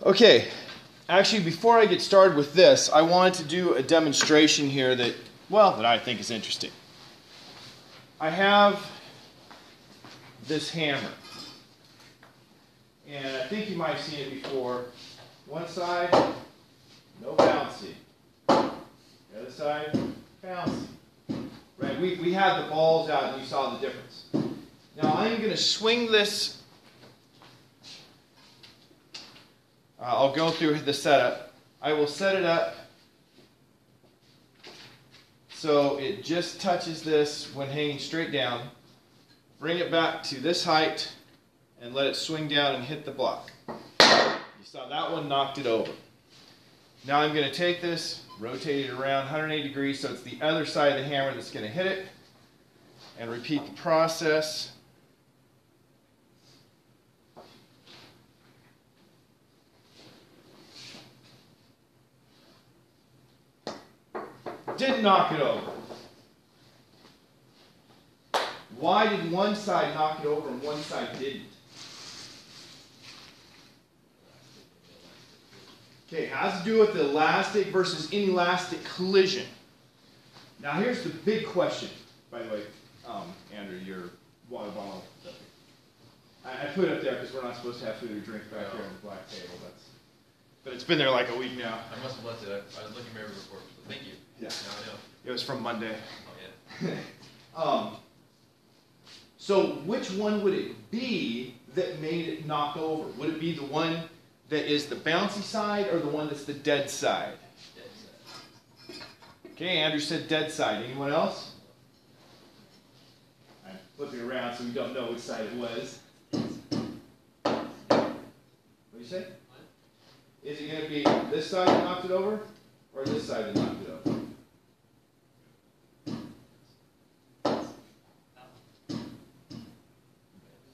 Okay, actually before I get started with this, I wanted to do a demonstration here that I think is interesting. I have this hammer, and I think you might have seen it before. One side, no bouncy. The other side, bouncy. Right, we had the balls out and you saw the difference. Now I'm going to swing this. I'll go through the setup. I will set it up so it just touches this when hanging straight down. Bring it back to this height and let it swing down and hit the block. You saw that one knocked it over. Now I'm going to take this, rotate it around 180 degrees so it's the other side of the hammer that's going to hit it, and repeat the process. Didn't knock it over. Why did one side knock it over and one side didn't? Okay, has to do with the elastic versus inelastic collision. Now here's the big question. By the way, Andrew, your water bottle. I put it up there because we're not supposed to have food or drink back here on the black table. But it's been there like a week now. I must have left it. I was looking at my report. So thank you. Yeah. Now I know. It was from Monday. Oh yeah. So which one would it be that made it knock over? Would it be the one that is the bouncy side or the one that's the dead side? Dead side. Okay, Andrew said dead side. Anyone else? I'm flipping around so we don't know which side it was. What do you say? Is it going to be this side that knocked it over or this side that knocked it over?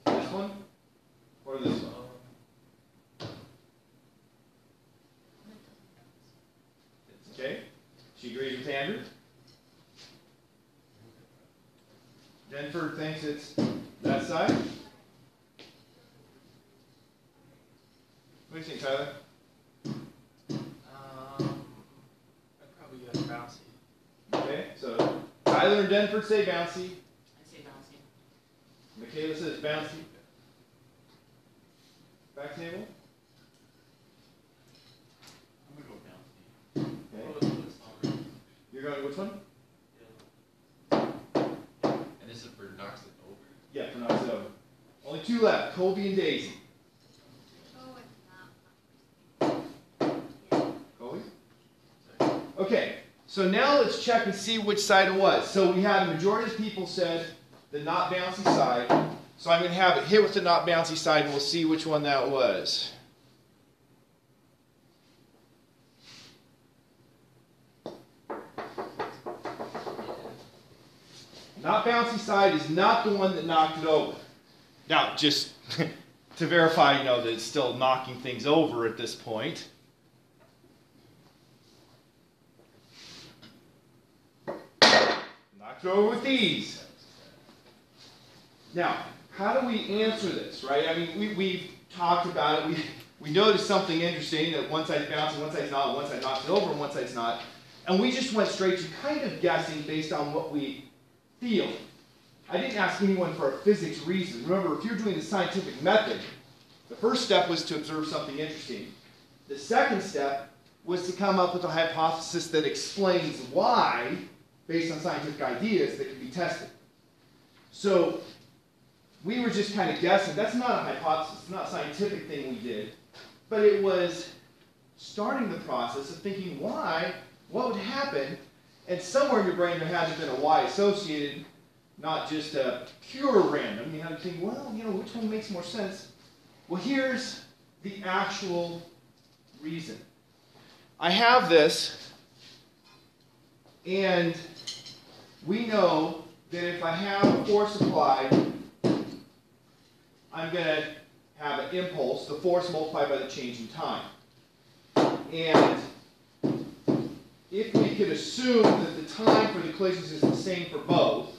This one or this one? Okay. She agrees with Andrew. Denford thinks it's that side. What do you think, Tyler? I'd probably go bouncy. Okay, so Tyler and Denford say bouncy. I say bouncy. Michaela says bouncy. Back table. I'm going to go bouncy. Okay. You're going to which one? And this is for knocks it over. Yeah, for knocks it over. Only two left, Colby and Daisy. Colby? Okay, so now let's check and see which side it was. So we had a majority of people said the not bouncy side. So I'm going to have it hit with the not bouncy side and we'll see which one that was. Not bouncy side is not the one that knocked it over. Now, just to verify, that it's still knocking things over at this point. Knocked it over with these. Now, how do we answer this, right? I mean, we've talked about it. We noticed something interesting, that one side's bouncing, one side's not, one side knocks it over, and one side's not. And we just went straight to kind of guessing based on what we feel. I didn't ask anyone for a physics reason. Remember, if you're doing the scientific method, the first step was to observe something interesting. The second step was to come up with a hypothesis that explains why, based on scientific ideas that can be tested. So we were just kind of guessing. That's not a hypothesis. It's not a scientific thing we did. But it was starting the process of thinking why, what would happen, and somewhere in your brain there had to have been a why associated, not just a pure random. You had to think, well, which one makes more sense? Well, here's the actual reason. I have this, and we know that if I have a force applied, I'm going to have an impulse, the force multiplied by the change in time. And if we could assume that the time for the collisions is the same for both,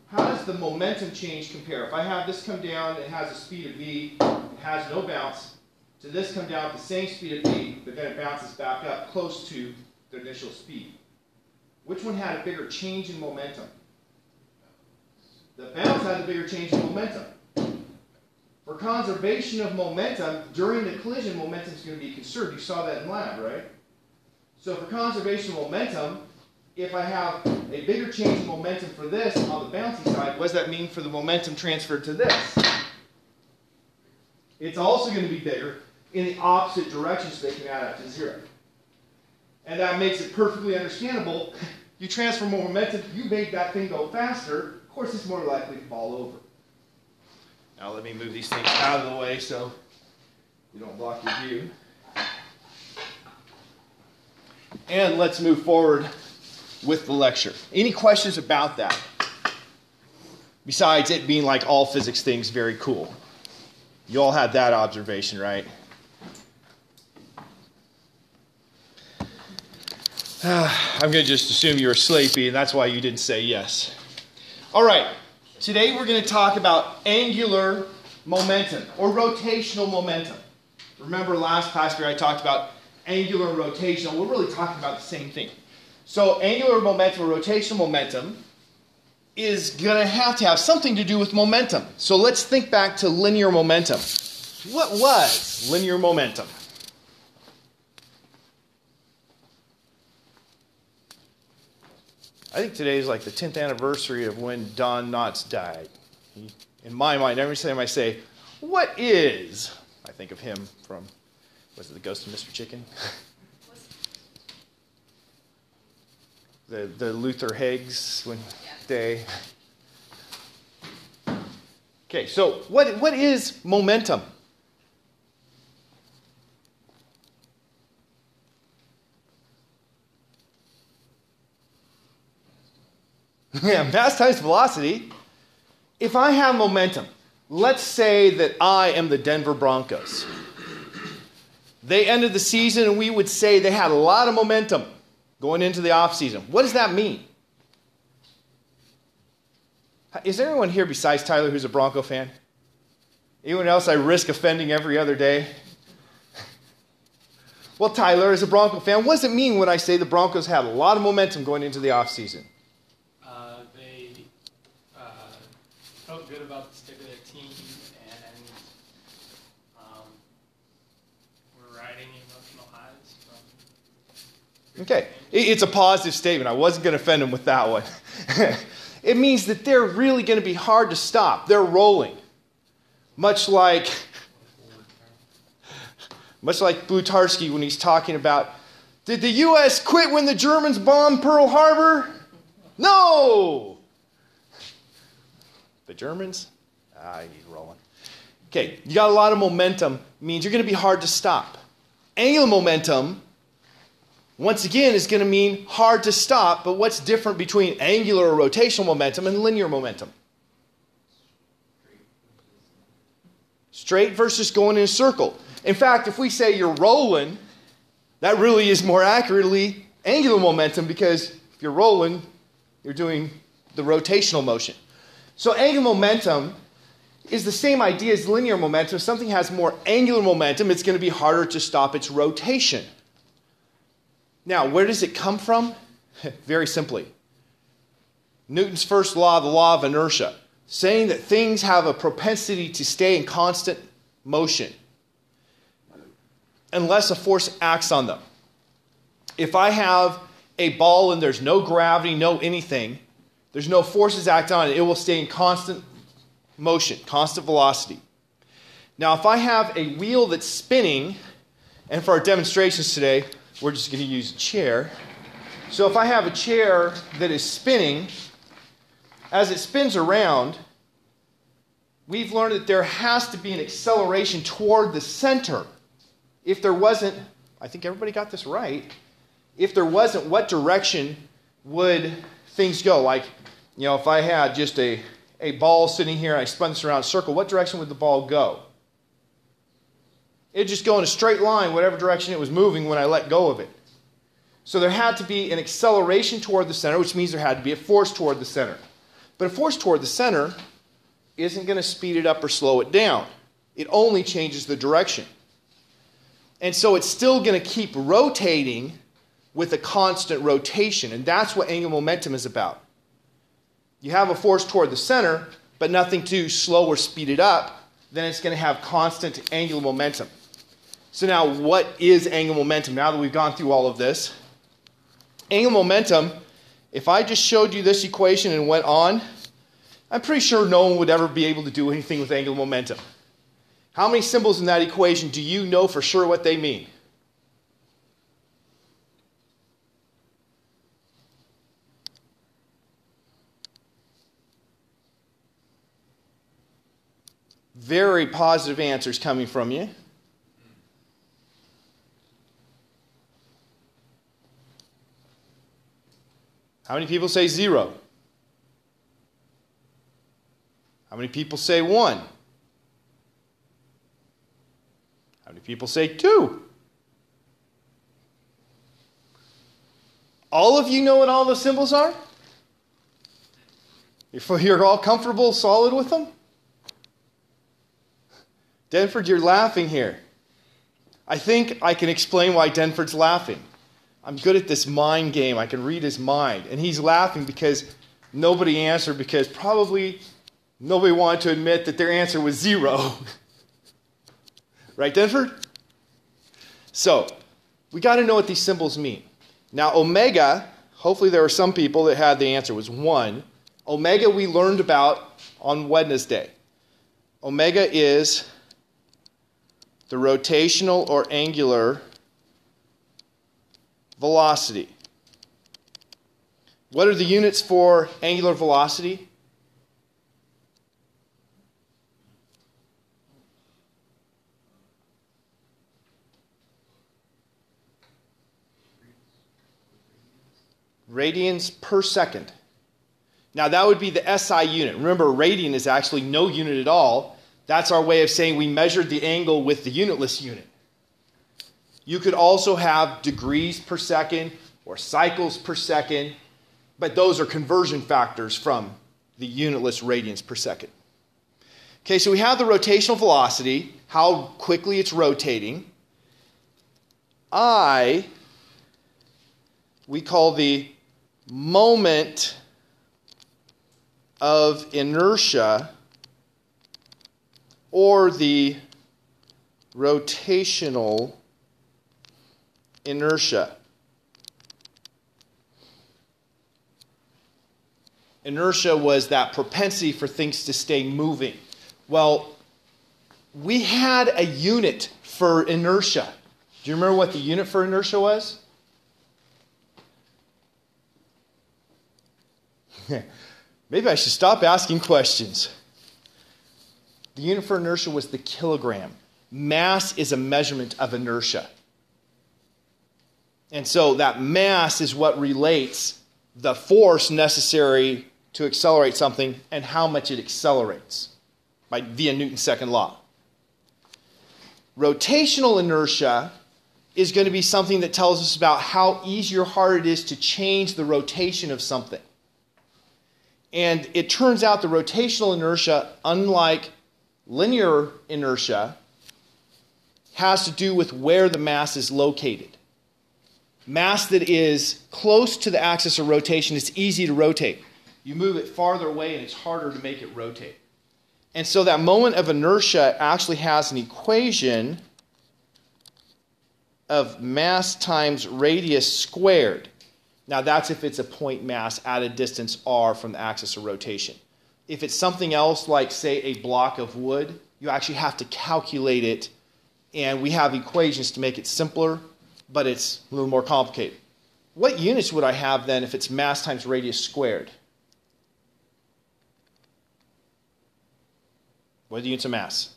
how does the momentum change compare? If I have this come down, it has a speed of v, it has no bounce, to this come down at the same speed of v, but then it bounces back up close to the initial speed. Which one had a bigger change in momentum? The bounce had the bigger change in momentum. For conservation of momentum, during the collision, momentum is going to be conserved. You saw that in lab, right? So for conservation of momentum, if I have a bigger change in momentum for this on the bouncy side, what does that mean for the momentum transferred to this? It's also going to be bigger in the opposite direction, so they can add up to 0. And that makes it perfectly understandable. You transfer more momentum, you make that thing go faster, of course it's more likely to fall over. Now let me move these things out of the way so you don't block your view. And let's move forward with the lecture. Any questions about that? Besides it being like all physics things, very cool. You all had that observation, right? I'm going to just assume you were sleepy, and that's why you didn't say yes. All right. Today we're going to talk about angular momentum or rotational momentum. Remember last class where I talked about angular and rotational. We're really talking about the same thing. So angular momentum or rotational momentum is going to have something to do with momentum. So let's think back to linear momentum. What was linear momentum? I think today is like the 10th anniversary of when Don Knotts died. In my mind, every time I say, what is? I think of him from, was it The Ghost of Mr. Chicken? the Luther Higgs day. Okay, so what is momentum? Yeah, mass times velocity. If I have momentum, let's say that I am the Denver Broncos. They ended the season and we would say they had a lot of momentum going into the offseason. What does that mean? Is there anyone here besides Tyler who's a Bronco fan? Anyone else I risk offending every other day? Well, Tyler, as a Bronco fan, what does it mean when I say the Broncos had a lot of momentum going into the offseason? Felt good about the state of their team, and we're riding emotional highs from. Okay, it's a positive statement. I wasn't going to offend him with that one. It means that they're really going to be hard to stop. They're rolling, much like Blutarsky when he's talking about, did the U.S. quit when the Germans bombed Pearl Harbor? No. The Germans? He's rolling. Okay, you got a lot of momentum. Means you're going to be hard to stop. Angular momentum, once again, is going to mean hard to stop. But what's different between angular or rotational momentum and linear momentum? Straight versus going in a circle. In fact, if we say you're rolling, that really is more accurately angular momentum, because if you're rolling, you're doing the rotational motion. So angular momentum is the same idea as linear momentum. If something has more angular momentum, it's going to be harder to stop its rotation. Now, where does it come from? Very simply. Newton's first law, the law of inertia, saying that things have a propensity to stay in constant motion unless a force acts on them. If I have a ball and there's no gravity, no anything, there's no forces acting on it, it will stay in constant motion, constant velocity. Now, if I have a wheel that's spinning, and for our demonstrations today, we're just going to use a chair. So if I have a chair that is spinning, as it spins around, we've learned that there has to be an acceleration toward the center. If there wasn't, I think everybody got this right, if there wasn't, what direction would things go? Like, if I had just a ball sitting here and I spun this around in a circle, what direction would the ball go? It'd just go in a straight line, whatever direction it was moving when I let go of it. So there had to be an acceleration toward the center, which means there had to be a force toward the center. But a force toward the center isn't going to speed it up or slow it down. It only changes the direction. And so it's still going to keep rotating with a constant rotation. And that's what angular momentum is about. You have a force toward the center, but nothing to slow or speed it up, then it's going to have constant angular momentum. So now, what is angular momentum? Now that we've gone through all of this, angular momentum, if I just showed you this equation and went on, I'm pretty sure no one would ever be able to do anything with angular momentum. How many symbols in that equation do you know for sure what they mean? Very positive answers coming from you. How many people say 0? How many people say 1? How many people say 2? All of you know what all the symbols are? You're all comfortable, solid with them? Denford, you're laughing here. I think I can explain why Denford's laughing. I'm good at this mind game. I can read his mind. And he's laughing because nobody answered, because probably nobody wanted to admit that their answer was 0. Right, Denford? So, we got to know what these symbols mean. Now, omega, hopefully there were some people that had the answer was 1. Omega we learned about on Wednesday. Omega is the rotational or angular velocity. What are the units for angular velocity? Radians per second. Now that would be the SI unit. Remember, radian is actually no unit at all. That's our way of saying we measured the angle with the unitless unit. You could also have degrees per second or cycles per second, but those are conversion factors from the unitless radians per second. Okay, so we have the rotational velocity, how quickly it's rotating. I, we call the moment of inertia, or the rotational inertia. Inertia was that propensity for things to stay moving. Well, we had a unit for inertia. Do you remember what the unit for inertia was? Maybe I should stop asking questions. The unit for inertia was the kilogram. Mass is a measurement of inertia. And so that mass is what relates the force necessary to accelerate something and how much it accelerates via Newton's second law. Rotational inertia is going to be something that tells us about how easy or hard it is to change the rotation of something. And it turns out the rotational inertia, unlike linear inertia, has to do with where the mass is located. Mass that is close to the axis of rotation is easy to rotate. You move it farther away and it's harder to make it rotate. And so that moment of inertia actually has an equation of mass times radius squared. Now that's if it's a point mass at a distance r from the axis of rotation. If it's something else like, say, a block of wood, you actually have to calculate it, and we have equations to make it simpler, but it's a little more complicated. What units would I have then if it's mass times radius squared? What are the units of mass?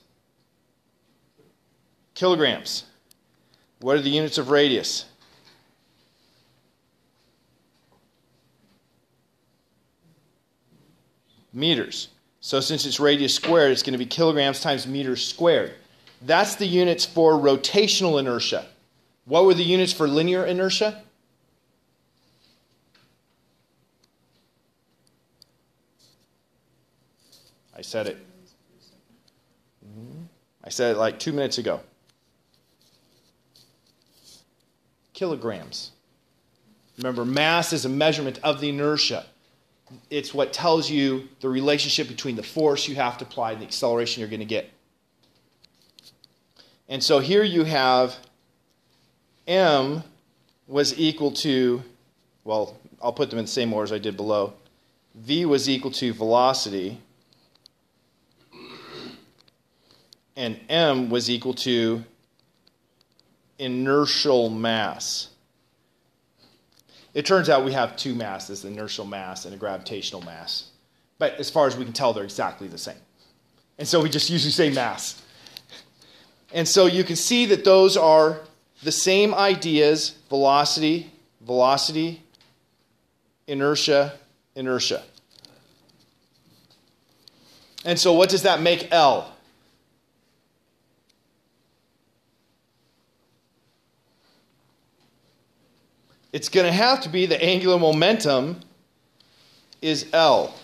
Kilograms. What are the units of radius? Meters. So since it's radius squared, it's going to be kilograms times meters squared. That's the units for rotational inertia. What were the units for linear inertia? I said it. I said it like 2 minutes ago. kilograms. Remember, mass is a measurement of the inertia. It's what tells you the relationship between the force you have to apply and the acceleration you're going to get. And so here you have m was equal to, well, I'll put them in the same order as I did below. V was equal to velocity, and m was equal to inertial mass. It turns out we have two masses, an inertial mass and a gravitational mass. But as far as we can tell, they're exactly the same. And so we just usually say mass. And so you can see that those are the same ideas: velocity, velocity, inertia, inertia. And so what does that make L? It's going to have to be the angular momentum is L.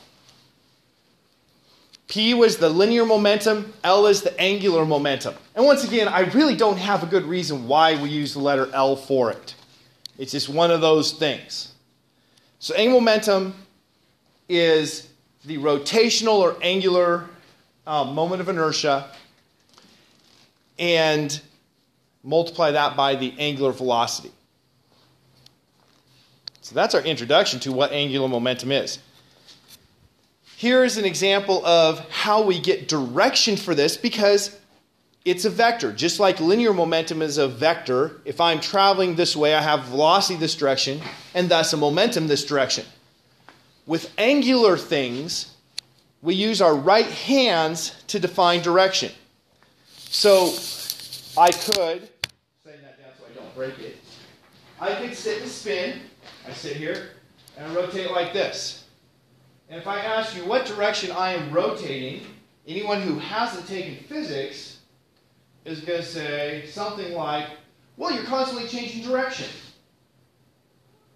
P was the linear momentum, L is the angular momentum. And once again, I really don't have a good reason why we use the letter L for it. It's just one of those things. So angular momentum is the rotational or angular moment of inertia, and multiply that by the angular velocity. So that's our introduction to what angular momentum is. Here is an example of how we get direction for this, because it's a vector. Just like linear momentum is a vector, if I'm traveling this way, I have velocity this direction, and thus a momentum this direction. With angular things, we use our right hands to define direction. So I could, setting that down so I don't break it, I could sit and spin. I sit here and I rotate like this. And if I ask you what direction I am rotating, anyone who hasn't taken physics is going to say something like, well, you're constantly changing direction.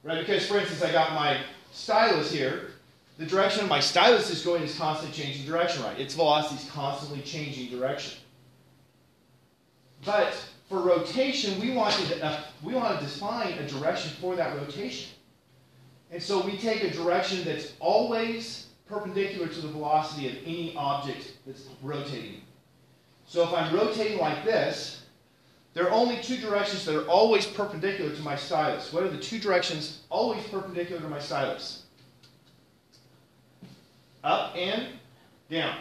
Right? Because, for instance, I got my stylus here. The direction of my stylus is going is constantly changing direction, right? Its velocity is constantly changing direction. But for rotation, we want to define a direction for that rotation. And so we take a direction that's always perpendicular to the velocity of any object that's rotating. So if I'm rotating like this, there are only two directions that are always perpendicular to my stylus. What are the two directions always perpendicular to my stylus? Up and down.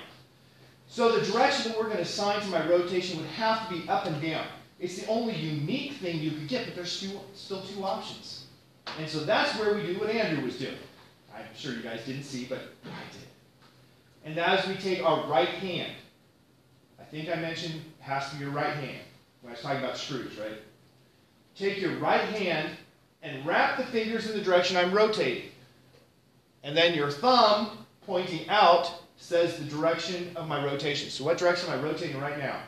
So the direction that we're going to assign to my rotation would have to be up and down. It's the only unique thing you could get, but there's still two options. And so that's where we do what Andrew was doing. I'm sure you guys didn't see, but I did. And that is we take our right hand. I think I mentioned it has to be your right hand when I was talking about screws, right? Take your right hand and wrap the fingers in the direction I'm rotating. And then your thumb pointing out says the direction of my rotation. So what direction am I rotating right now?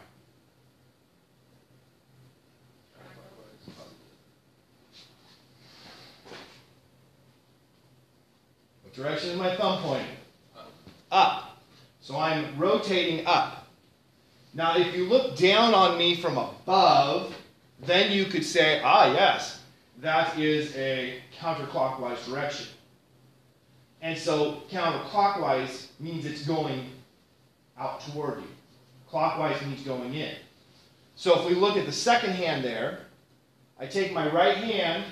What direction is my thumb pointing? Up. So I'm rotating up. Now if you look down on me from above, then you could say, ah yes, that is a counterclockwise direction. And so counterclockwise means it's going out toward you. Clockwise means going in. So if we look at the second hand there, I take my right hand,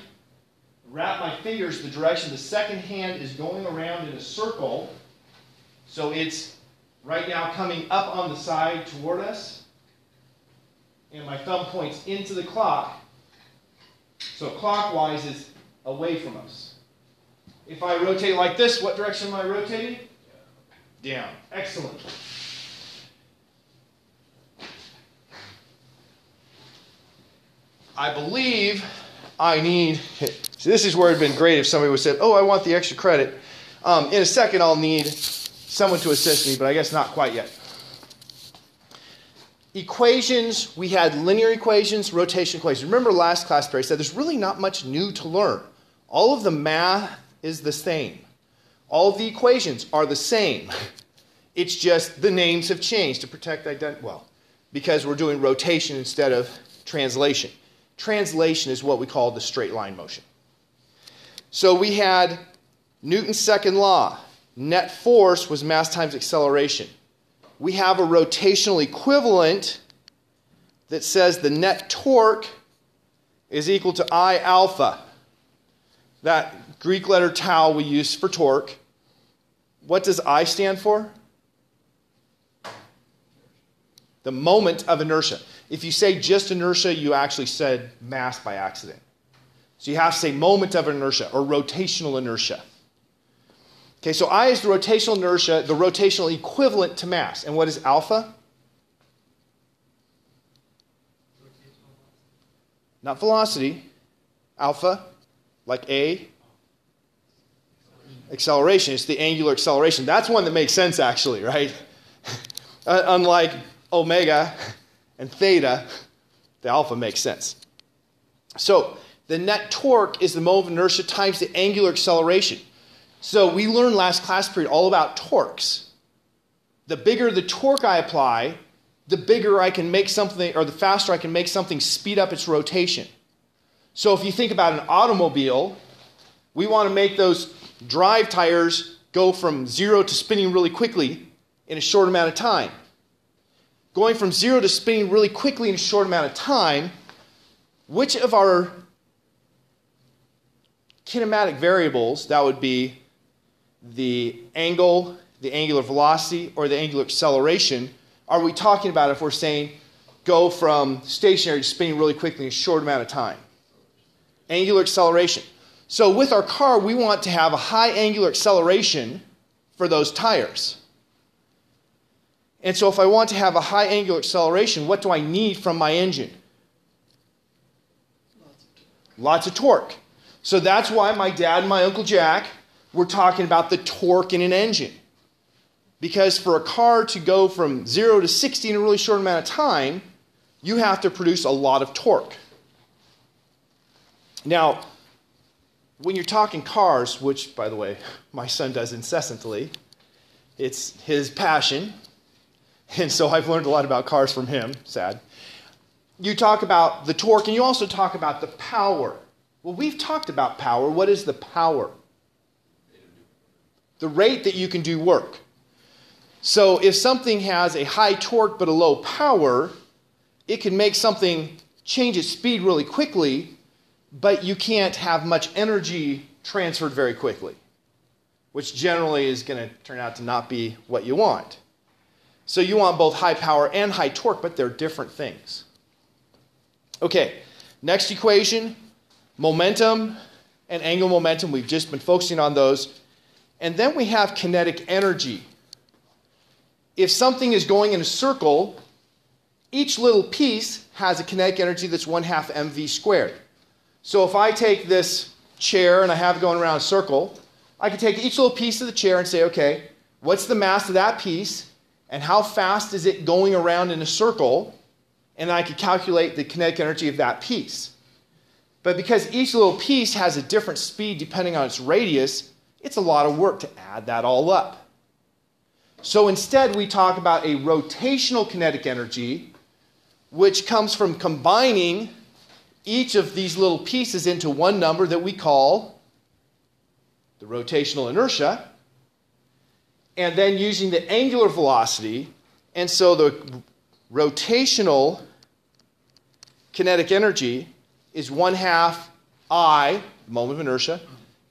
wrap my fingers the direction the second hand is going around in a circle. So it's right now coming up on the side toward us. And my thumb points into the clock. So clockwise is away from us. If I rotate like this, what direction am I rotating? Down. Excellent. I believe I need, so this is where it would have been great if somebody would have said, oh, I want the extra credit. In a second, I'll need someone to assist me, but I guess not quite yet. Equations, we had linear equations, rotation equations. Remember last class, Perry said there's really not much new to learn. All of the math is the same. All of the equations are the same. It's just the names have changed to protect identity. Well, because we're doing rotation instead of translation. translation is what we call the straight line motion. So we had Newton's second law. Net force was mass times acceleration. We have a rotational equivalent that says the net torque is equal to I alpha. That Greek letter tau we use for torque. What does I stand for? The moment of inertia. If you say just inertia, you actually said mass by accident. So you have to say moment of inertia or rotational inertia. Okay, so I is the rotational inertia, the rotational equivalent to mass. And what is alpha? Not velocity. Alpha, like A. Acceleration. It's the angular acceleration. That's one that makes sense, actually, right? Unlike omega and theta, the alpha makes sense. So the net torque is the moment of inertia times the angular acceleration. So we learned last class period all about torques. The bigger the torque I apply, the bigger I can make something, or the faster I can make something speed up its rotation. So if you think about an automobile, we want to make those drive tires go from 0 to spinning really quickly in a short amount of time. Going from 0 to spinning really quickly in a short amount of time, which of our kinematic variables, that would be the angle, the angular velocity, or the angular acceleration, are we talking about if we're saying go from stationary to spinning really quickly in a short amount of time? Angular acceleration. So with our car, we want to have a high angular acceleration for those tires. And so if I want to have a high angular acceleration, what do I need from my engine? Lots of torque. So that's why my dad and my Uncle Jack were talking about the torque in an engine. Because for a car to go from 0 to 60 in a really short amount of time, you have to produce a lot of torque. Now, when you're talking cars, which, by the way, my son does incessantly, it's his passion, and so I've learned a lot about cars from him, sad. You talk about the torque, and you also talk about the power. Well, we've talked about power. What is the power? The rate that you can do work. So if something has a high torque but a low power, it can make something change its speed really quickly, but you can't have much energy transferred very quickly, which generally is going to turn out to not be what you want. So you want both high power and high torque, but they're different things. Okay, next equation, momentum and angular momentum. We've just been focusing on those. And then we have kinetic energy. If something is going in a circle, each little piece has a kinetic energy that's 1/2 mv squared. So if I take this chair and I have it going around a circle, I can take each little piece of the chair and say, okay, what's the mass of that piece and how fast is it going around in a circle? And I could calculate the kinetic energy of that piece. But because each little piece has a different speed depending on its radius, it's a lot of work to add that all up. So instead we talk about a rotational kinetic energy, which comes from combining each of these little pieces into one number that we call the rotational inertia, and then using the angular velocity. And so the rotational kinetic energy is 1/2 I, moment of inertia,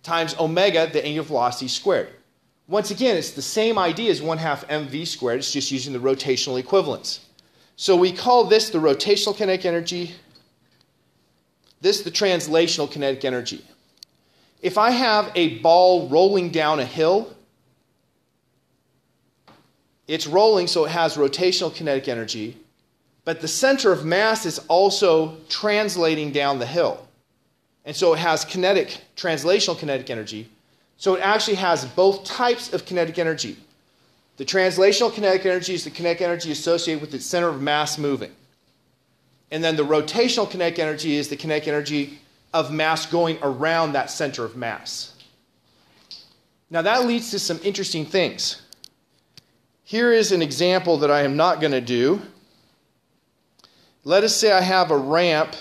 times omega, the angular velocity squared. Once again, it's the same idea as 1/2 mv squared. It's just using the rotational equivalence. So we call this the rotational kinetic energy, this the translational kinetic energy. If I have a ball rolling down a hill, it's rolling, so it has rotational kinetic energy, but the center of mass is also translating down the hill. And so it has translational kinetic energy. So it actually has both types of kinetic energy. The translational kinetic energy is the kinetic energy associated with its center of mass moving. And then the rotational kinetic energy is the kinetic energy of mass going around that center of mass. Now that leads to some interesting things. Here is an example that I am not going to do. Let us say I have a ramp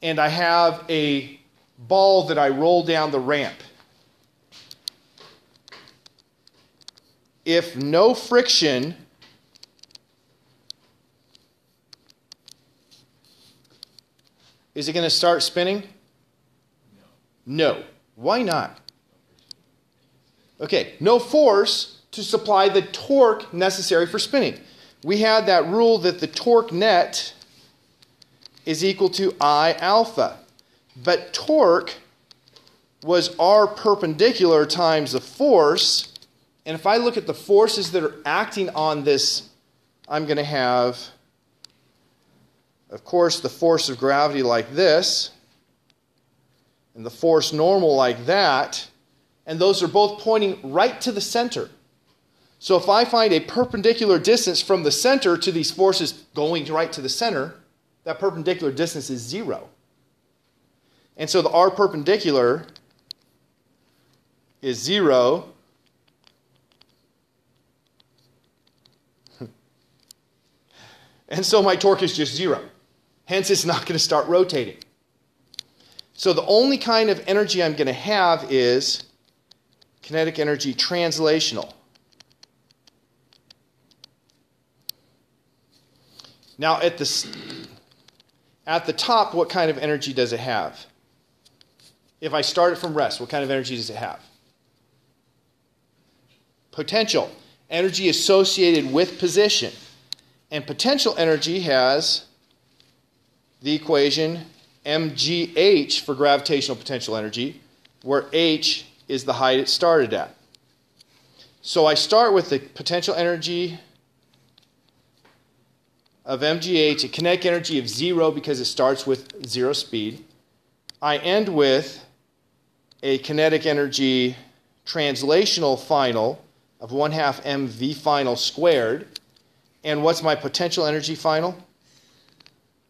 and I have a ball that I roll down the ramp. If no friction, is it going to start spinning? No. Why not? Okay, no force to supply the torque necessary for spinning. We had that rule that the torque net is equal to I alpha. But torque was R perpendicular times the force. And if I look at the forces that are acting on this, I'm going to have, of course, the force of gravity like this, and the force normal like that, and those are both pointing right to the center. So if I find a perpendicular distance from the center to these forces going right to the center, that perpendicular distance is 0. And so the R perpendicular is 0. And so my torque is just 0. Hence, it's not going to start rotating. So the only kind of energy I'm going to have is kinetic energy translational. Now, at the top, what kind of energy does it have? If I start it from rest, what kind of energy does it have? Potential. Energy associated with position. And potential energy has the equation mgh for gravitational potential energy, where h is the height it started at. So I start with the potential energy of mgh, a kinetic energy of 0 because it starts with 0 speed. I end with a kinetic energy translational final of 1/2 mv final squared. And what's my potential energy final?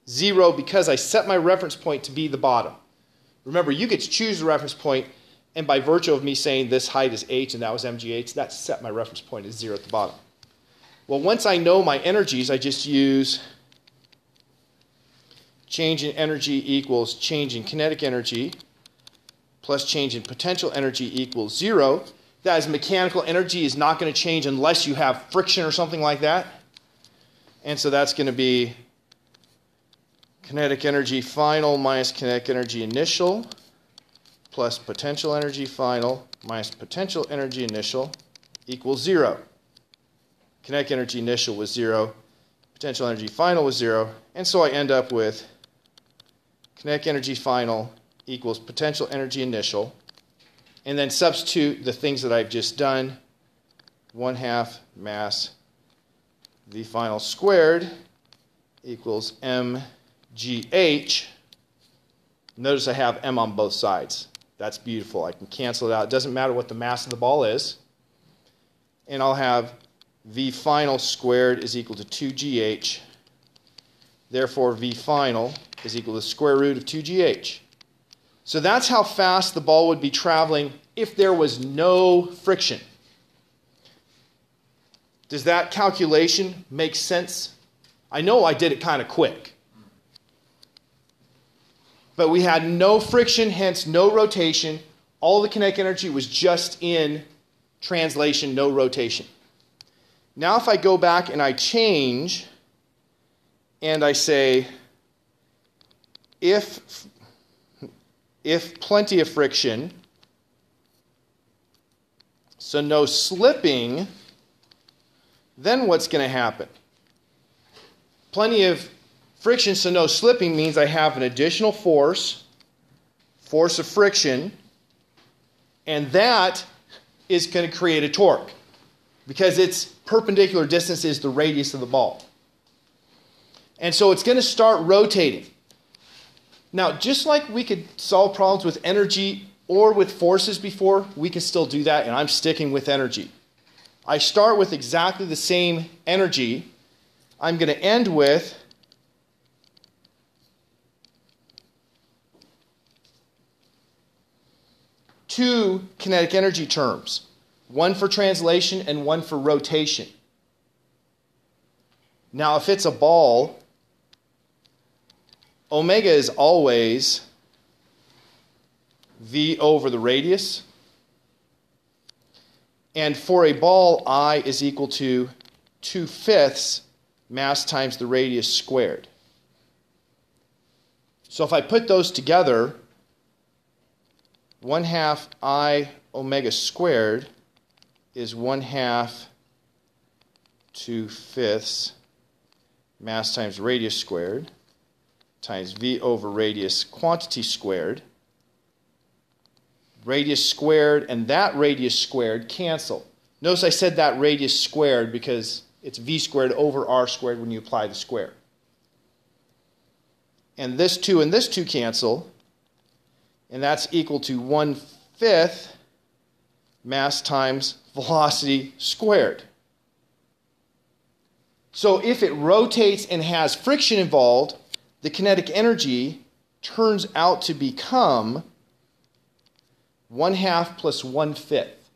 0, because I set my reference point to be the bottom. Remember, you get to choose the reference point, and by virtue of me saying this height is h and that was mgh, that set my reference point as 0 at the bottom. Well, once I know my energies, I just use change in energy equals change in kinetic energy plus change in potential energy equals 0. That is, mechanical energy is not going to change unless you have friction or something like that. And so that's going to be kinetic energy final minus kinetic energy initial plus potential energy final minus potential energy initial equals 0. Kinetic energy initial was 0. Potential energy final was 0. And so I end up with kinetic energy final equals potential energy initial. And then substitute the things that I've just done. 1/2 mass v final squared equals mgh. Notice I have m on both sides. That's beautiful. I can cancel it out. It doesn't matter what the mass of the ball is. And I'll have v final squared is equal to 2gh. Therefore, v final is equal to the square root of 2gh. So that's how fast the ball would be traveling if there was no friction. Does that calculation make sense? I know I did it kind of quick. But we had no friction, hence no rotation. All the kinetic energy was just in translation, no rotation. Now if I go back and I change and I say if plenty of friction, so no slipping, then what's going to happen? Plenty of friction, so no slipping, means I have an additional force of friction, and that is going to create a torque because its perpendicular distance is the radius of the ball. And so it's going to start rotating. Now, just like we could solve problems with energy or with forces before, we can still do that, and I'm sticking with energy. I start with exactly the same energy. I'm going to end with two kinetic energy terms, one for translation and one for rotation. Now, if it's a ball, omega is always v over the radius. And for a ball, I is equal to 2/5 mass times the radius squared. So if I put those together, 1/2 I omega squared is 1/2 2/5 mass times radius squared times v over radius quantity squared. Radius squared and that radius squared cancel. Notice I said that radius squared because it's v squared over r squared when you apply the square. And this 2 cancel, and that's equal to 1/5 mass times velocity squared. So if it rotates and has friction involved, the kinetic energy turns out to become 1/2 plus 1/5.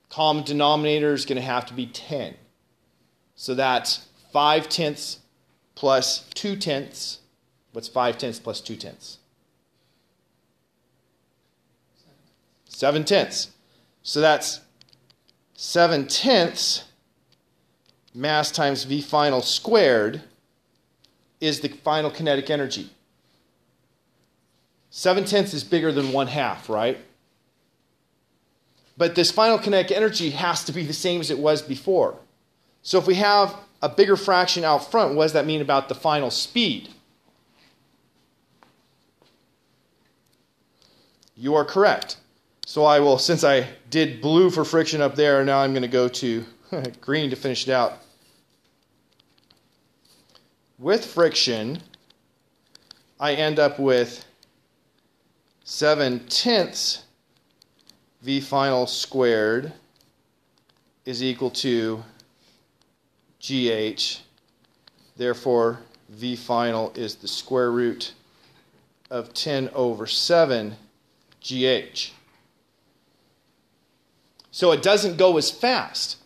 Common denominator is going to have to be 10. So that's 5/10 plus 2/10. What's 5/10 plus 2/10? 7/10. So that's 7/10 mass times v final squared is the final kinetic energy. 7/10 is bigger than 1/2, right? But this final kinetic energy has to be the same as it was before. So if we have a bigger fraction out front, what does that mean about the final speed? You are correct. So I will, since I did blue for friction up there, now I'm going to go to green to finish it out. With friction, I end up with 7/10 v final squared is equal to GH. Therefore, v final is the square root of 10 over 7 GH. So it doesn't go as fast.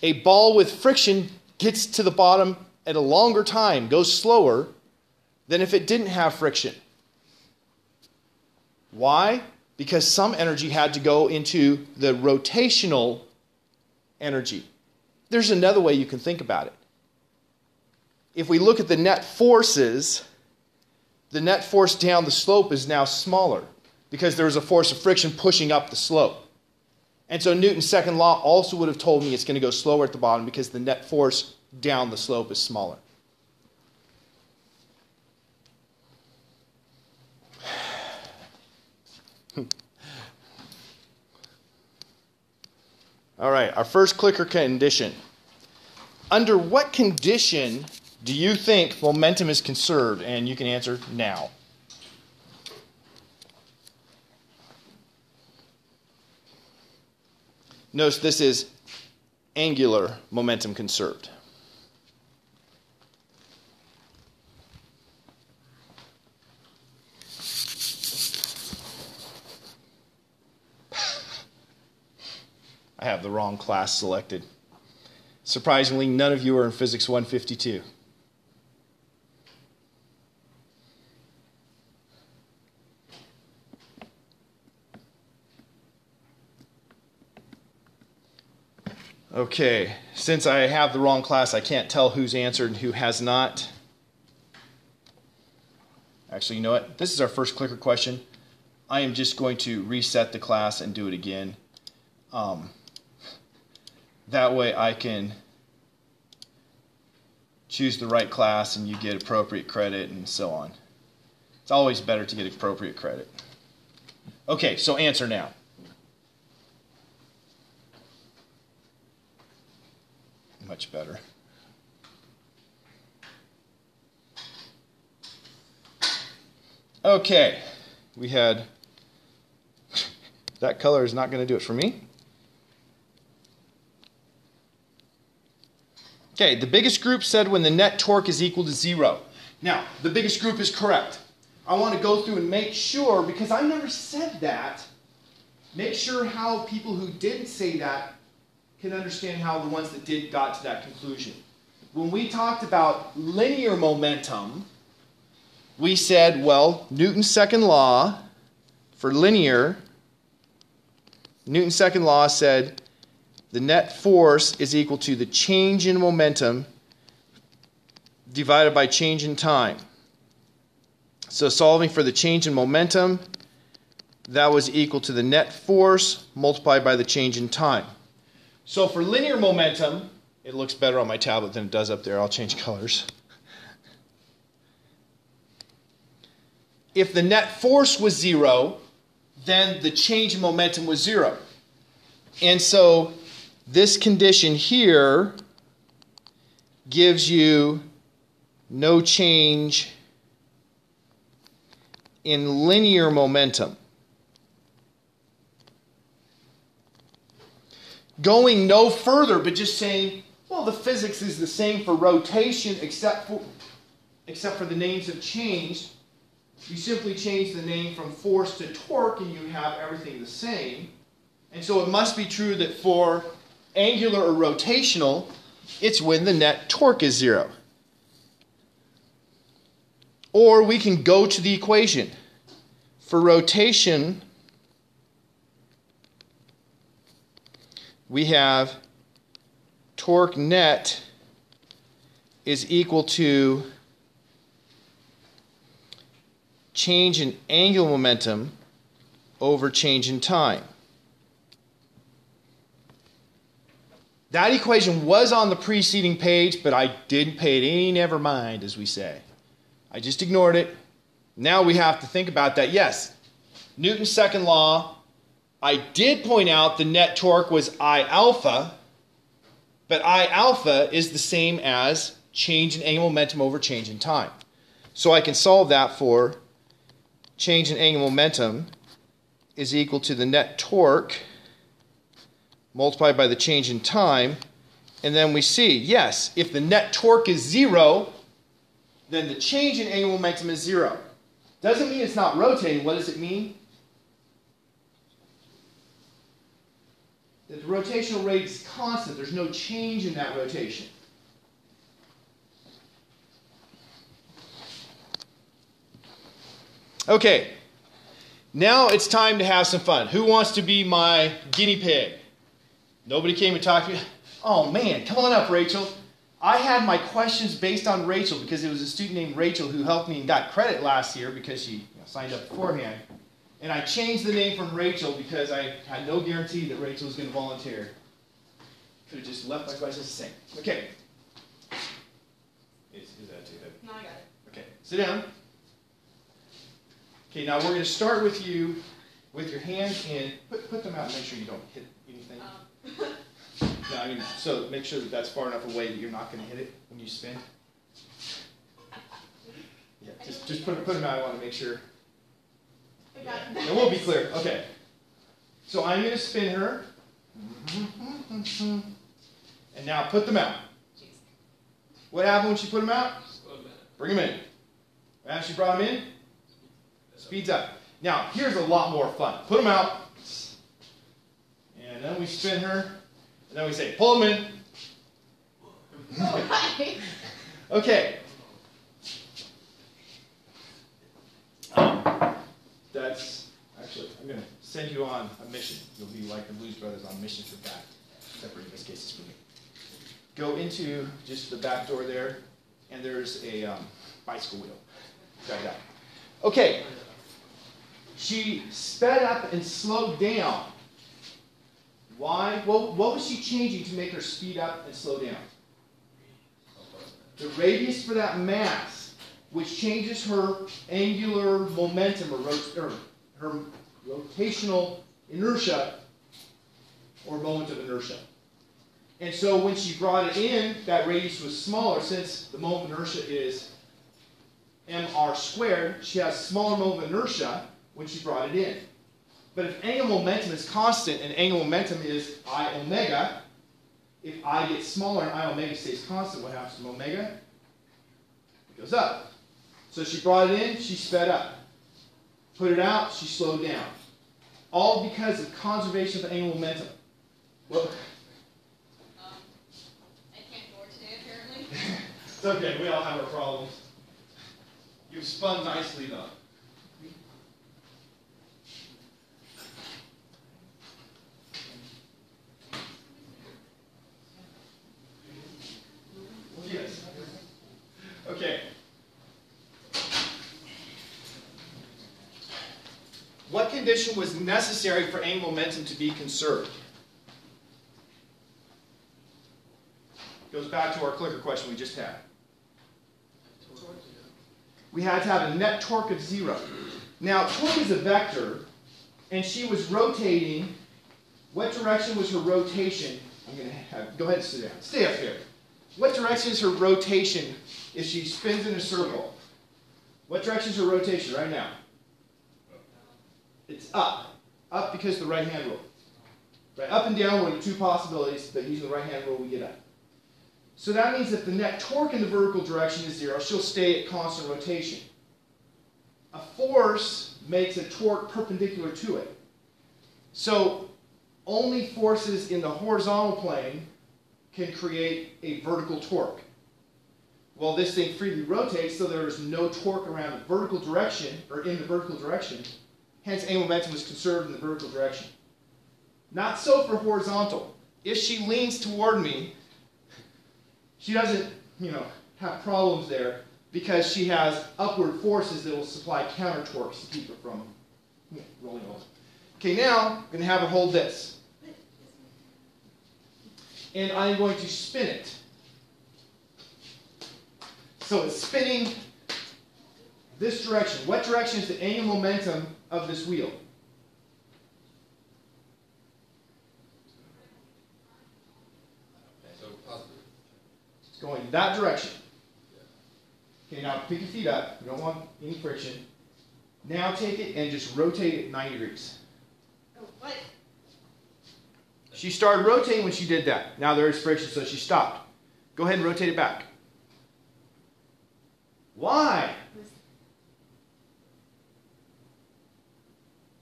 A ball with friction gets to the bottom at a longer time, goes slower than if it didn't have friction. Why? Because some energy had to go into the rotational energy. There's another way you can think about it. If we look at the net forces, the net force down the slope is now smaller because there was a force of friction pushing up the slope. And so Newton's second law also would have told me it's going to go slower at the bottom because the net force down the slope is smaller. All right, our first clicker condition. Under what condition do you think momentum is conserved? And you can answer now. Notice this is angular momentum conserved. I have the wrong class selected. Surprisingly, none of you are in Physics 152. Okay, since I have the wrong class, I can't tell who's answered and who has not. Actually, you know what? This is our first clicker question. I am just going to reset the class and do it again. That way I can choose the right class and you get appropriate credit and so on. It's always better to get appropriate credit. Okay, so answer now. Much better. Okay, we had, that color is not going to do it for me. Okay, the biggest group said when the net torque is equal to 0. Now, the biggest group is correct. I want to go through and make sure, because I never said that, make sure how people who didn't say that can understand how the ones that did got to that conclusion. When we talked about linear momentum, we said, well, Newton's second law for linear, Newton's second law said the net force is equal to the change in momentum divided by change in time. So solving for the change in momentum, that was equal to the net force multiplied by the change in time. So for linear momentum, it looks better on my tablet than it does up there. I'll change colors. If the net force was 0, then the change in momentum was 0. And so this condition here gives you no change in linear momentum. Going no further, but just saying, well, the physics is the same for rotation except for the names have changed. You simply change the name from force to torque and you have everything the same. And so it must be true that for angular or rotational, it's when the net torque is 0. Or we can go to the equation. For rotation, we have torque net is equal to change in angular momentum over change in time. That equation was on the preceding page, but I didn't pay it any never mind, as we say. I just ignored it. Now we have to think about that. Yes, Newton's second law, I did point out the net torque was I alpha, but I alpha is the same as change in angular momentum over change in time. So I can solve that for change in angular momentum is equal to the net torque multiplied by the change in time. And then we see, yes, if the net torque is 0, then the change in angular momentum is 0. Doesn't mean it's not rotating. What does it mean? That the rotational rate is constant. There's no change in that rotation. Okay, now it's time to have some fun. Who wants to be my guinea pig? Nobody came and talked to me? Oh man, come on up, Rachel. I had my questions based on Rachel because it was a student named Rachel who helped me and got credit last year because she signed up beforehand. And I changed the name from Rachel because I had no guarantee that Rachel was going to volunteer. Could have just left my questions the same. Okay. Is that too heavy? No, I got it. Okay, sit down. Okay, now we're going to start with you with your hands in. Put them out and make sure you don't hit anything. No, I mean, so make sure that that's far enough away that you're not going to hit it when you spin. Yeah, just put them out. I want to make sure. It will be clear. Okay. So I'm going to spin her. And now put them out. What happened when she put them out? Bring them in. After she brought them in, speeds up. Now, here's a lot more fun. Put them out. And then we spin her. And then we say, pull them in. Okay. That's, actually, I'm going to send you on a mission. You'll be like the Blues Brothers on missions with that. Except for in this case, it's for me. Go into just the back door there, and there's a bicycle wheel. Try it out. Okay. She sped up and slowed down. Why? Well, what was she changing to make her speed up and slow down? The radius for that mass, which changes her angular momentum or her rotational inertia or moment of inertia. And so when she brought it in, that radius was smaller. Since the moment of inertia is mr squared, she has smaller moment of inertia when she brought it in. But if angular momentum is constant and angular momentum is I omega, if I gets smaller and I omega stays constant, what happens to omega? It goes up. So she brought it in, she sped up. Put it out, she slowed down. All because of conservation of angular momentum. Well, I can't go today, apparently. it's okay, we all have our problems. You've spun nicely though. Yes. Okay. What condition was necessary for angular momentum to be conserved? Goes back to our clicker question we just had. We had to have a net torque of 0. Now, torque is a vector, and she was rotating. What direction was her rotation? I'm going to have, go ahead and sit down. Stay up here. What direction is her rotation if she spins in a circle? What direction is her rotation right now? It's up. Up because of the right-hand rule. Right? Up and down were the two possibilities, but using the right-hand rule, we get up. So that means if the net torque in the vertical direction is 0, she'll stay at constant rotation. A force makes a torque perpendicular to it. So only forces in the horizontal plane can create a vertical torque. Well, this thing freely rotates, so there is no torque around the vertical direction, or in the vertical direction. Hence, angular momentum is conserved in the vertical direction. Not so for horizontal. If she leans toward me, she doesn't, have problems there because she has upward forces that will supply counter torques to keep her from rolling over. Okay, now I'm going to have her hold this. And I'm going to spin it. So it's spinning this direction. What direction is the angular momentum of this wheel? So positive. It's going that direction. Okay, now pick your feet up. You don't want any friction. Now take it and just rotate it 90 degrees. Oh, what? She started rotating when she did that. Now there is friction, so she stopped. Go ahead and rotate it back. Why?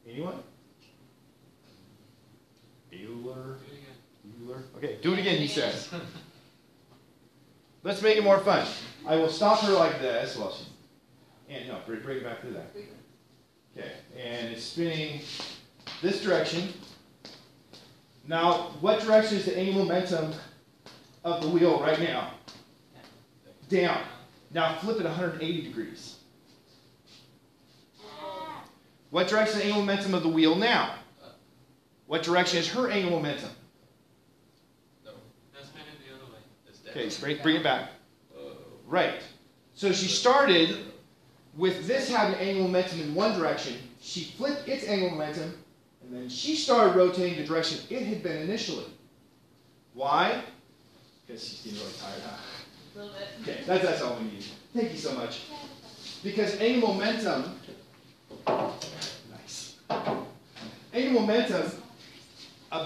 Anyone? Bueller? Okay, do it again, he says. Let's make it more fun. I will stop her like this. Well, and no, bring it back to that. Okay, and it's spinning this direction. Now, what direction is the angular momentum of the wheel right now? Down. Now flip it 180 degrees. What direction is the angular momentum of the wheel now? What direction is her angular momentum? No. That's spinning the other way. It's down. Okay, so bring it back. Right. So she started with this having angular momentum in one direction. She flipped its angular momentum, and then she started rotating the direction it had been initially. Why? Because she's getting really tired, huh? A little bit. Okay, that's all we need. Thank you so much. Because angular momentum, nice. Angular momentum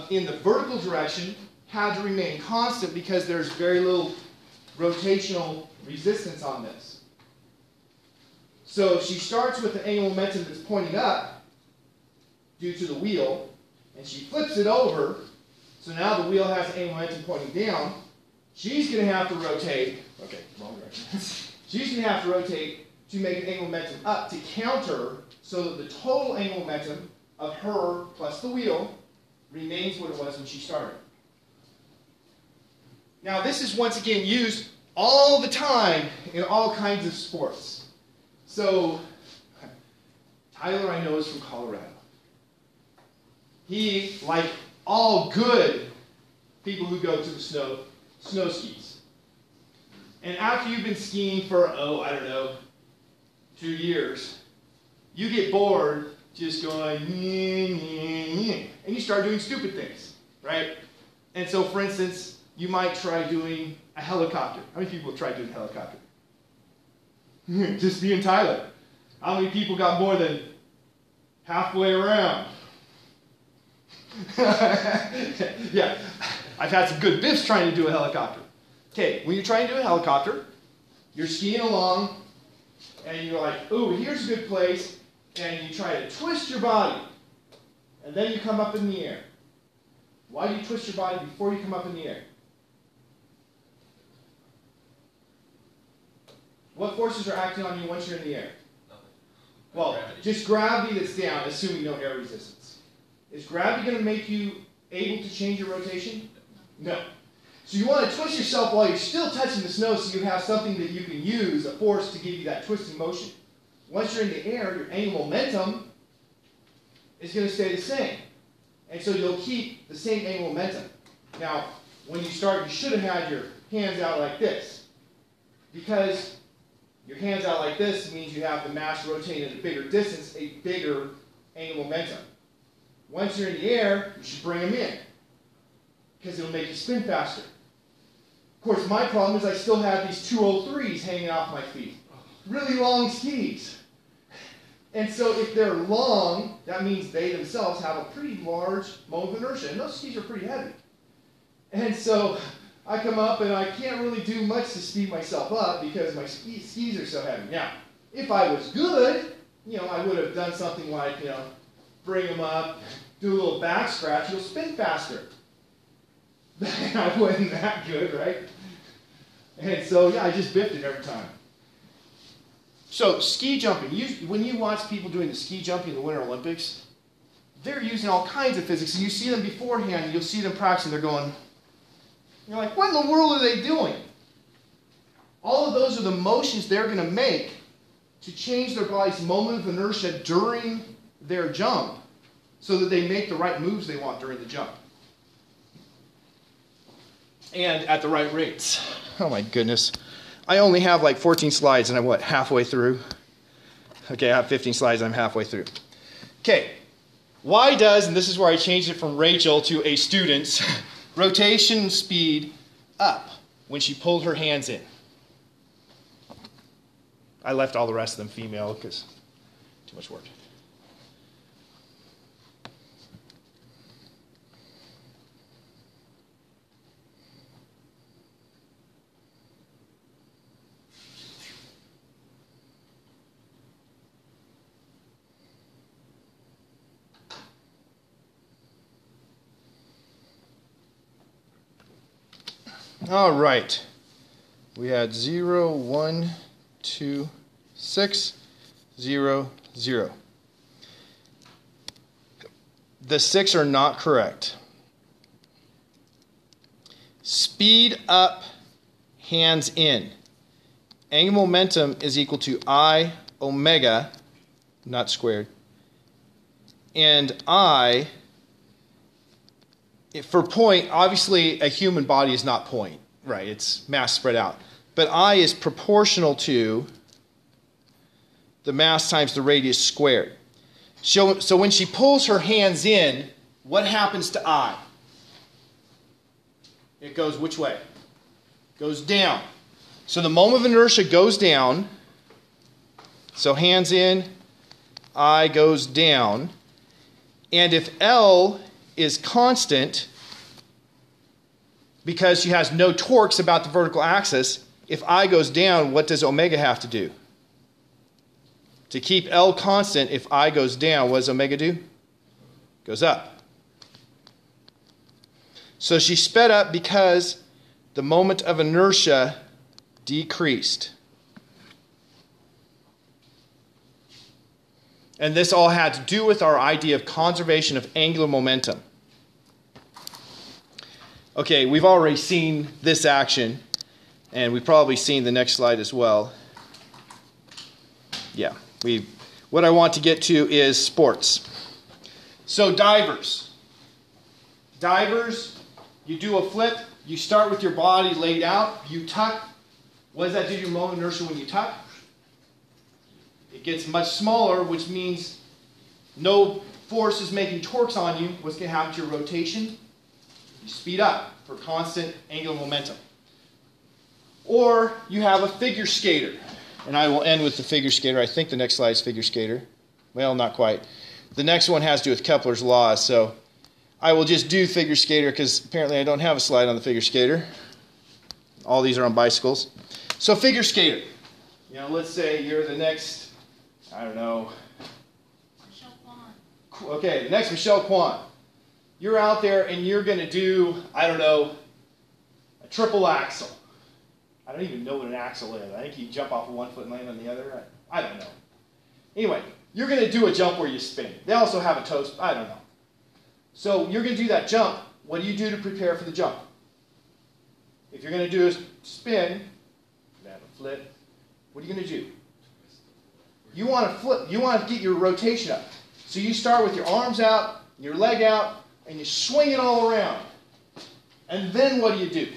in the vertical direction had to remain constant because there's very little rotational resistance on this. So if she starts with the angular momentum that's pointing up due to the wheel, and she flips it over, so now the wheel has angular momentum pointing down, she's going to have to rotate, okay, wrong direction. She's going to have to rotate to make an angular momentum up to counter so that the total angular momentum of her plus the wheel remains what it was when she started. Now this is once again used all the time in all kinds of sports. So Tyler, I know, is from Colorado. He, like all good people who go to the snow skis. And after you've been skiing for, I don't know, 2 years, you get bored just going, and you start doing stupid things, right? And so, for instance, you might try doing a helicopter. How many people have tried doing a helicopter? Just me and Tyler. How many people got more than halfway around? Yeah, I've had some good biffs trying to do a helicopter. Okay, when you're trying to do a helicopter, you're skiing along, and you're like, ooh, here's a good place, and you try to twist your body, and then you come up in the air. Why do you twist your body before you come up in the air? What forces are acting on you once you're in the air? Nothing. Well, Gravity. just gravity that's down, assuming no air resistance. Is gravity going to make you able to change your rotation? No. So you want to twist yourself while you're still touching the snow so you have something that you can use, a force to give you that twisting motion. Once you're in the air, your angular momentum is going to stay the same. And so you'll keep the same angular momentum. Now, when you start, you should have had your hands out like this. Because your hands out like this means you have the mass rotating at a bigger distance, a bigger angular momentum. Once you're in the air, you should bring them in. Because it'll make you spin faster. Of course, my problem is I still have these 203s hanging off my feet. Really long skis. And so if they're long, that means they themselves have a pretty large moment of inertia. And those skis are pretty heavy. And so I come up and I can't really do much to speed myself up because my skis are so heavy. Now, if I was good, I would have done something like, bring them up, do a little back scratch, you'll spin faster. I wasn't that good, right? And so, yeah, I just biffed it every time. So, ski jumping. When you watch people doing the ski jumping in the Winter Olympics, they're using all kinds of physics. And you see them beforehand, and you'll see them practicing. You're like, what in the world are they doing? All of those are the motions they're going to make to change their body's moment of inertia during their jump so that they make the right moves they want during the jump. And at the right rates. Oh my goodness. I only have like 14 slides and I'm halfway through? Okay, I have 15 slides and I'm halfway through. Okay, why does, and this is where I changed it from Rachel to a student's, rotation speed up when she pulled her hands in? I left all the rest of them female because too much work. All right. We had 0, 1, 2, 6, 0, 0. The 6 are not correct. Speed up, hands in. Angular momentum is equal to I omega, not squared, and I, for point, obviously a human body is not point, right? It's mass spread out. But I is proportional to the mass times the radius squared. So when she pulls her hands in, what happens to I? It goes which way? Goes down. So the moment of inertia goes down. So hands in, I goes down. And if L is constant, because she has no torques about the vertical axis, if I goes down, what does omega have to do? To keep L constant, if I goes down, what does omega do? Goes up. So she sped up because the moment of inertia decreased. And this all had to do with our idea of conservation of angular momentum. Okay, we've already seen this action, and we've probably seen the next slide as well. Yeah, what I want to get to is sports. So divers. Divers, you do a flip, you start with your body laid out, you tuck. What does that do to your moment of inertia when you tuck? It gets much smaller, which means no force is making torques on you. What's going to happen to your rotation? You speed up for constant angular momentum. Or you have a figure skater. And I will end with the figure skater. I think the next slide is figure skater. Well, not quite. The next one has to do with Kepler's law, so I will just do figure skater because apparently I don't have a slide on the figure skater. All these are on bicycles. So figure skater. Let's say you're the next, I don't know. Michelle Kwan. Okay, the next Michelle Kwan. You're out there and you're going to do, I don't know, a triple axel. I don't even know what an axle is. I think you jump off of one foot and land on the other. I don't know. Anyway, you're going to do a jump where you spin. They also have a toe, I don't know. So you're going to do that jump. What do you do to prepare for the jump? If you're going to do a spin, a flip, what are you going to do? You want to flip. You want to get your rotation up. So you start with your arms out, your leg out, and you swing it all around. And then what do?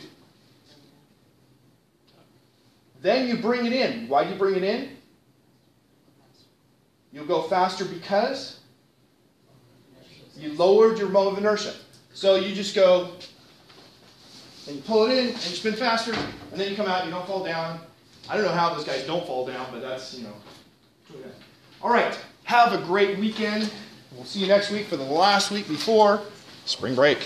Then you bring it in. Why do you bring it in? You'll go faster because you lowered your moment of inertia. So you just go and you pull it in and you spin faster, and then you come out, you don't fall down. I don't know how those guys don't fall down, but that's, All right, have a great weekend. We'll see you next week for the last week before spring break.